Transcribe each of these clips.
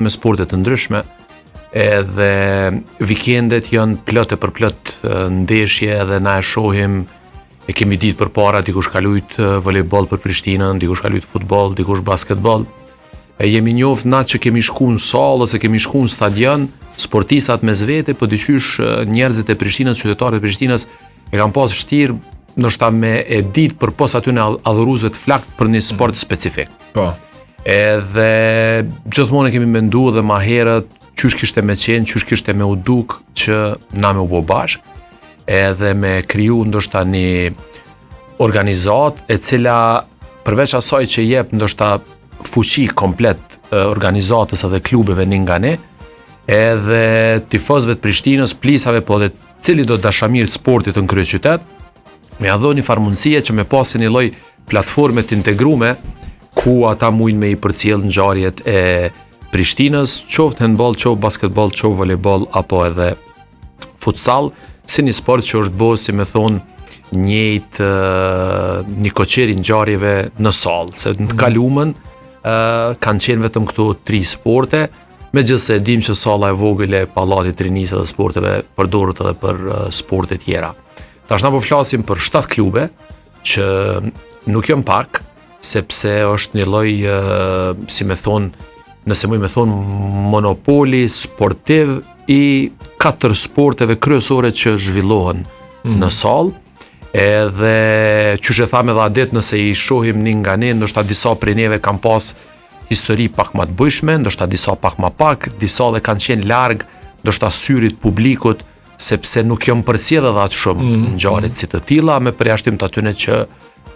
me sporte të ndryshme, edhe vikendet janë plot e përplot ndeshje edhe na e shohim, e kemi ditë përpara, dikush ka luajt volejboll për Prishtinën, dikush ka luajt futboll, dikush basketboll. E jemi njoft na që kemi shku në sallë ose kemi shku në stadion, sportistat mes vete, po dyqysh njerëzit e Prishtinës, qytetarët e Prishtinës e kanë pas vështirë ndoshta me e ditë përpos aty në adhuruesve të flakt për një sport specifik. Po. Edhe gjithmonë kemi menduar dhe ma herët qysh kishte me qenë, qysh kishte me u duk që na me u bo bashk, edhe me kriju ndoshta një organizat e cila përveç asaj që jep ndoshta fuqi komplet organizatës edhe klubeve një nga ne, edhe tifozëve të Prishtinës, plisave, po dhe cili do dashamir sportit në kryeqytet, me adho një farmundësie që me pasin një lloj platforme të integrume ku ata mujnë me i përcjell ngjarjet e Prishtinës, qoftë handball, qoftë basketball, qoftë volejboll apo edhe futsal, si një sport që është bërë, si me thonë, një koqeri ngjarjeve në sallë, se në të kaluamën kanë qenë vetëm këto 3 sporte, megjithëse e dim që salla e vogël e pallatit të rinisë dhe sporteve përdoret edhe për sporte tjera. Tash na po flasim për 7 klube që nuk janë pak, sepse është një lloj, si me thonë, nëse muj me thonë, monopoli sportiv i 4 sporteve kryesore që zhvillohen në sallë, edhe qysh e thamë edhe adet, nëse i shohim një nga ne, ndoshta disa prej neve kanë pas histori pak ma të bujshme, ndoshta disa pak ma pak, disa dhe kanë qenë larg, ndoshta syrit publikut, sepse nuk janë përcjellë edhe atë shumë ngjarje si të tilla, me përjashtim të atyne që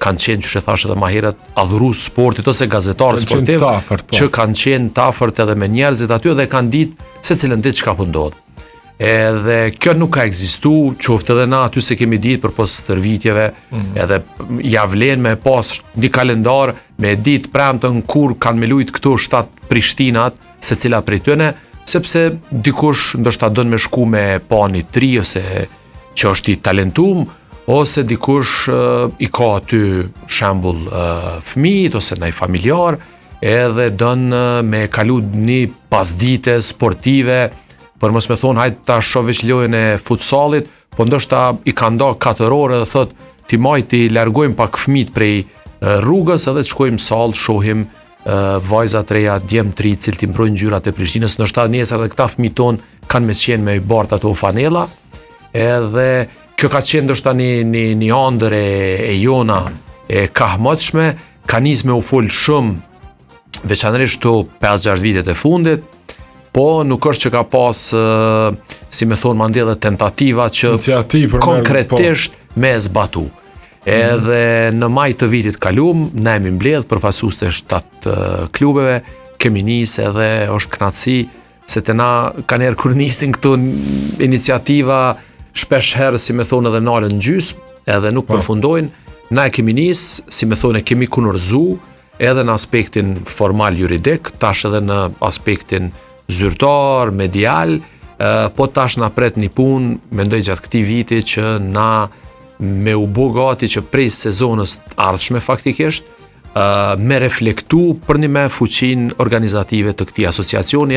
kanë qenë, që thash edhe ma herët, adhurues sportit ose gazetarë sportiv, që kanë qenë të afërt edhe me njerëzit aty dhe kanë ditë se cilën ditë çka po ndodh. Edhe kjo nuk ka ekzistu, qoftë edhe na aty se kemi ditë përpos stërvitjeve, edhe ja vlen me pas një kalendar, me ditë premtën kur kanë me lujt këto 7 Prishtinat, se cila prej tyne, sepse dikush ndoshta don me shku me pa një 3 ose që është i talentum, ose dikush i ka aty shembull fëmijët ose ndaj familjar, edhe don me kalu një pasdite sportive, për mos me thonë hajtë ta shohësh lojën e futsallit, po ndoshta i ka nda 4 orë dhe thot ti majti largojmë pak fëmijët prej rrugës edhe të shkojmë sallë, shohim vajzat reja, djemë të ri, cilë t'i mbrojnë ngjyrat e Prishtinës, ndoshta nesër edhe këta fëmijë tonë kanë me qenë me i bart ato fanella, edhe kjo ka qenë ndoshta një ëndër e jona e kahmotshme, ka nisë me u fol shumë veçanërisht këto 5-6 vitet e fundit, po nuk është që ka pas, si me thonë mandje dhe tentativa që konkretisht me zbatu. Edhe në maj të vitit kalum, ne jemi mbledh përfaqësues të 7 klubeve, kemi nisë edhe është kënaqësi se të na kanë erë kur nisin këto iniciativa shpesh herë, si me thonë, edhe nalën gjysmë, edhe nuk përfundojnë, na e kemi nisë, si me thonë, e kemi kunurzu, edhe në aspektin formal juridik, tash edhe në aspektin zyrtar, medial, po tash na pret një punë, mendoj gjatë këtij viti që na me u bë gati që prej sezonës të ardhshme faktikisht, me reflektu për një me fuqinë organizative të këtij asociacioni.